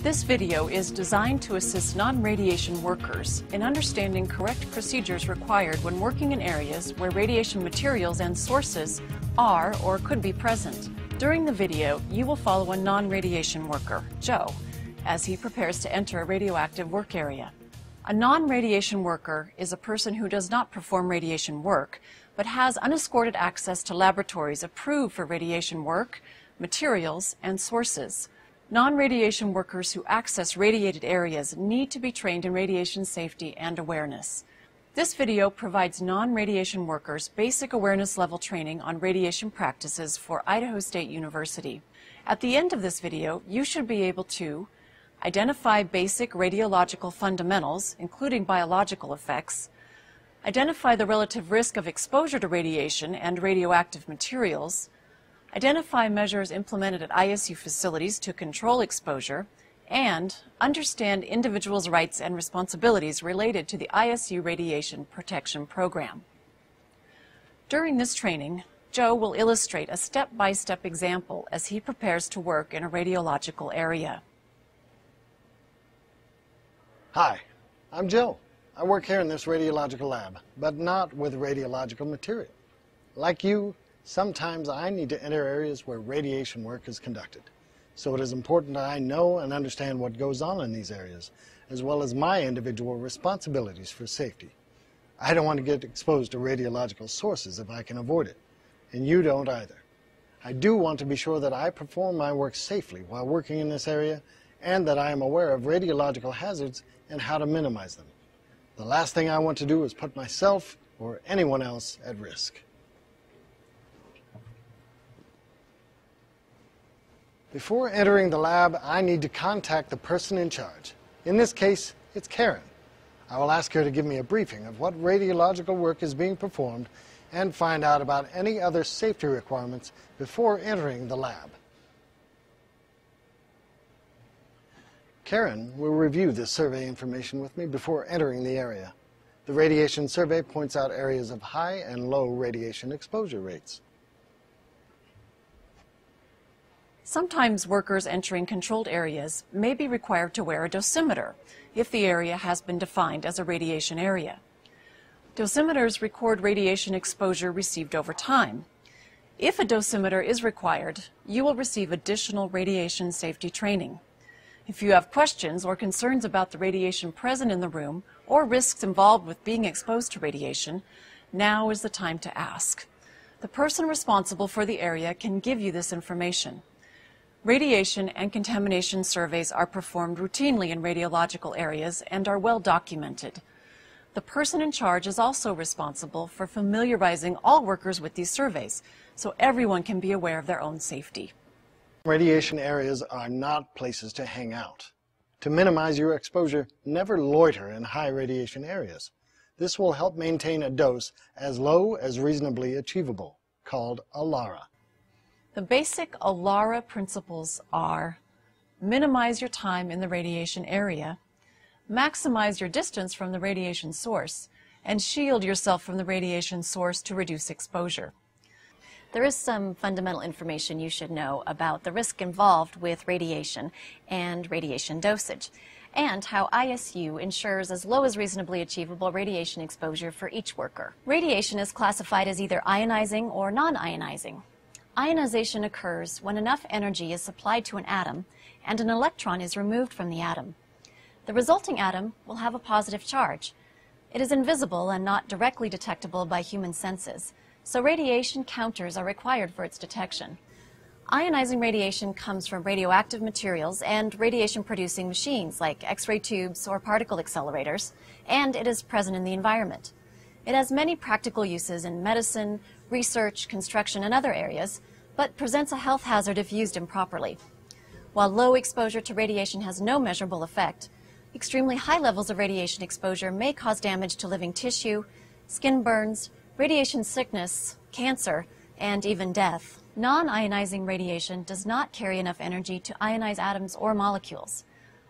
This video is designed to assist non-radiation workers in understanding correct procedures required when working in areas where radiation materials and sources are or could be present. During the video, you will follow a non-radiation worker, Joe, as he prepares to enter a radioactive work area. A non-radiation worker is a person who does not perform radiation work, but has unescorted access to laboratories approved for radiation work, materials, and sources. Non-radiation workers who access radiated areas need to be trained in radiation safety and awareness. This video provides non-radiation workers basic awareness level training on radiation practices for Idaho State University. At the end of this video, you should be able to identify basic radiological fundamentals, including biological effects, identify the relative risk of exposure to radiation and radioactive materials, identify measures implemented at ISU facilities to control exposure, and understand individuals' rights and responsibilities related to the ISU Radiation Protection Program. During this training, Joe will illustrate a step-by-step example as he prepares to work in a radiological area. Hi, I'm Joe. I work here in this radiological lab, but not with radiological material. Like you, sometimes I need to enter areas where radiation work is conducted. So it is important that I know and understand what goes on in these areas, as well as my individual responsibilities for safety. I don't want to get exposed to radiological sources if I can avoid it, and you don't either. I do want to be sure that I perform my work safely while working in this area, and that I am aware of radiological hazards and how to minimize them. The last thing I want to do is put myself or anyone else at risk. Before entering the lab, I need to contact the person in charge. In this case, it's Karen. I will ask her to give me a briefing of what radiological work is being performed and find out about any other safety requirements before entering the lab. Karen will review this survey information with me before entering the area. The radiation survey points out areas of high and low radiation exposure rates. Sometimes workers entering controlled areas may be required to wear a dosimeter if the area has been defined as a radiation area. Dosimeters record radiation exposure received over time. If a dosimeter is required, you will receive additional radiation safety training. If you have questions or concerns about the radiation present in the room or risks involved with being exposed to radiation, now is the time to ask. The person responsible for the area can give you this information. Radiation and contamination surveys are performed routinely in radiological areas and are well documented. The person in charge is also responsible for familiarizing all workers with these surveys, so everyone can be aware of their own safety. Radiation areas are not places to hang out. To minimize your exposure, never loiter in high radiation areas. This will help maintain a dose as low as reasonably achievable, called Alara. The basic Alara principles are: minimize your time in the radiation area, maximize your distance from the radiation source, and shield yourself from the radiation source to reduce exposure. There is some fundamental information you should know about the risk involved with radiation and radiation dosage, and how ISU ensures as low as reasonably achievable radiation exposure for each worker. Radiation is classified as either ionizing or non-ionizing. Ionization occurs when enough energy is supplied to an atom and an electron is removed from the atom. The resulting atom will have a positive charge. It is invisible and not directly detectable by human senses, so radiation counters are required for its detection. Ionizing radiation comes from radioactive materials and radiation-producing machines like X-ray tubes or particle accelerators, and it is present in the environment. It has many practical uses in medicine, research, construction, and other areas, but presents a health hazard if used improperly. While low exposure to radiation has no measurable effect, extremely high levels of radiation exposure may cause damage to living tissue, skin burns, radiation sickness, cancer, and even death. Non-ionizing radiation does not carry enough energy to ionize atoms or molecules.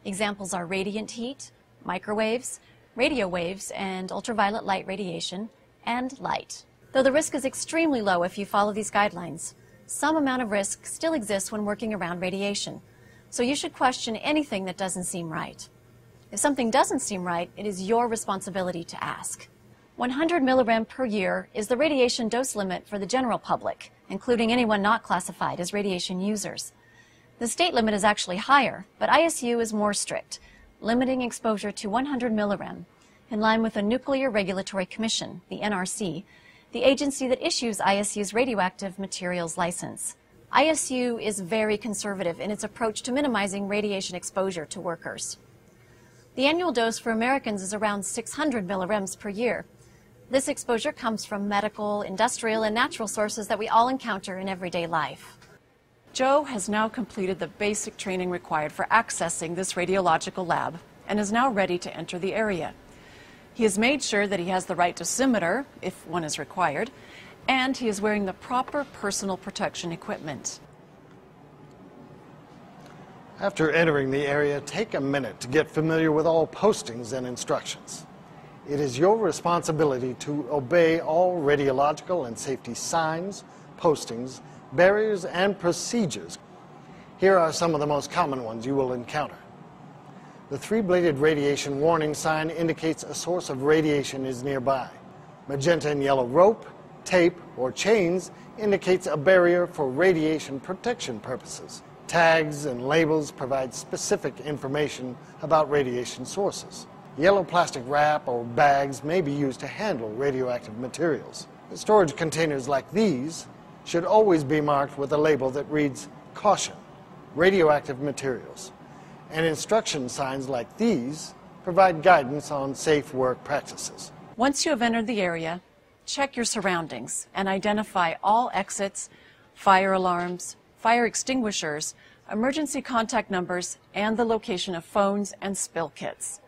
Examples are radiant heat, microwaves, radio waves, and ultraviolet light radiation, and light. Though the risk is extremely low if you follow these guidelines, some amount of risk still exists when working around radiation. So you should question anything that doesn't seem right. If something doesn't seem right, it is your responsibility to ask. 100 milligram per year is the radiation dose limit for the general public, including anyone not classified as radiation users. The state limit is actually higher, but ISU is more strict, limiting exposure to 100 milligram, in line with the Nuclear Regulatory Commission, the NRC, the agency that issues ISU's radioactive materials license. ISU is very conservative in its approach to minimizing radiation exposure to workers. The annual dose for Americans is around 600 milligrams per year. This exposure comes from medical, industrial, and natural sources that we all encounter in everyday life. Joe has now completed the basic training required for accessing this radiological lab and is now ready to enter the area. He has made sure that he has the right dosimeter, if one is required, and he is wearing the proper personal protection equipment. After entering the area, take a minute to get familiar with all postings and instructions. It is your responsibility to obey all radiological and safety signs, postings, barriers, and procedures. Here are some of the most common ones you will encounter. The three-bladed radiation warning sign indicates a source of radiation is nearby. Magenta and yellow rope, tape, or chains indicates a barrier for radiation protection purposes. Tags and labels provide specific information about radiation sources. Yellow plastic wrap or bags may be used to handle radioactive materials. Storage containers like these should always be marked with a label that reads, "Caution, radioactive materials." And instruction signs like these provide guidance on safe work practices. Once you have entered the area, check your surroundings and identify all exits, fire alarms, fire extinguishers, emergency contact numbers, and the location of phones and spill kits.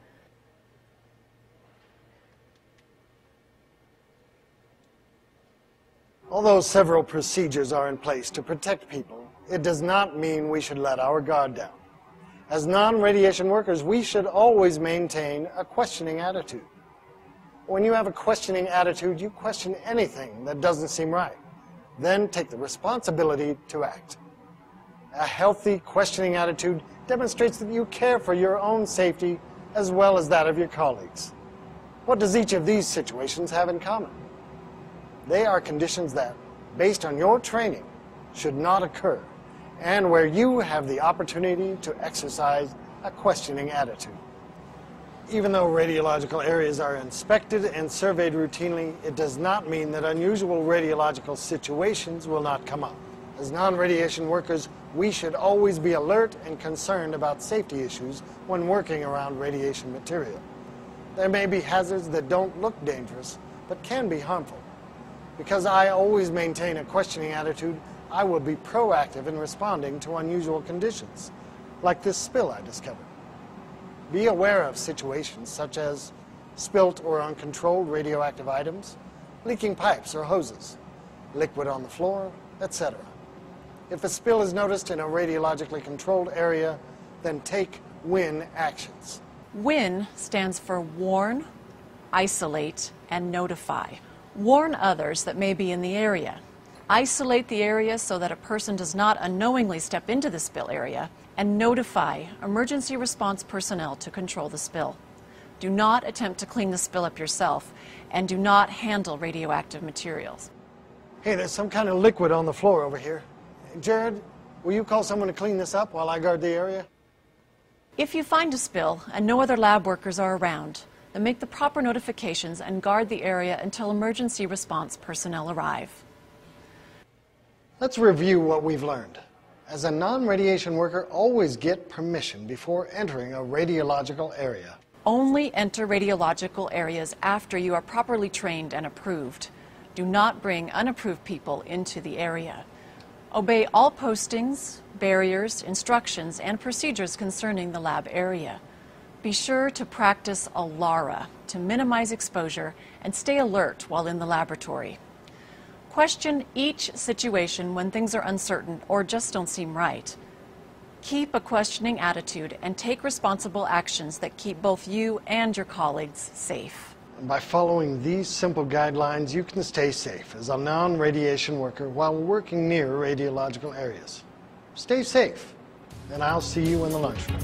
Although several procedures are in place to protect people, it does not mean we should let our guard down. As non-radiation workers, we should always maintain a questioning attitude. When you have a questioning attitude, you question anything that doesn't seem right. Then take the responsibility to act. A healthy questioning attitude demonstrates that you care for your own safety as well as that of your colleagues. What does each of these situations have in common? They are conditions that, based on your training, should not occur, and where you have the opportunity to exercise a questioning attitude. Even though radiological areas are inspected and surveyed routinely, it does not mean that unusual radiological situations will not come up. As non-radiation workers, we should always be alert and concerned about safety issues when working around radiation material. There may be hazards that don't look dangerous, but can be harmful. Because I always maintain a questioning attitude, I will be proactive in responding to unusual conditions, like this spill I discovered. Be aware of situations such as spilt or uncontrolled radioactive items, leaking pipes or hoses, liquid on the floor, etc. If a spill is noticed in a radiologically controlled area, then take WIN actions. WIN stands for warn, isolate, and notify. Warn others that may be in the area. Isolate the area so that a person does not unknowingly step into the spill area, and notify emergency response personnel to control the spill. Do not attempt to clean the spill up yourself, and do not handle radioactive materials. Hey, there's some kind of liquid on the floor over here. Jared, will you call someone to clean this up while I guard the area? If you find a spill and no other lab workers are around, then make the proper notifications and guard the area until emergency response personnel arrive. Let's review what we've learned. As a non-radiation worker, always get permission before entering a radiological area. Only enter radiological areas after you are properly trained and approved. Do not bring unapproved people into the area. Obey all postings, barriers, instructions, and procedures concerning the lab area. Be sure to practice Alara to minimize exposure and stay alert while in the laboratory. Question each situation when things are uncertain or just don't seem right. Keep a questioning attitude and take responsible actions that keep both you and your colleagues safe. And by following these simple guidelines, you can stay safe as a non-radiation worker while working near radiological areas. Stay safe and I'll see you in the lunchroom.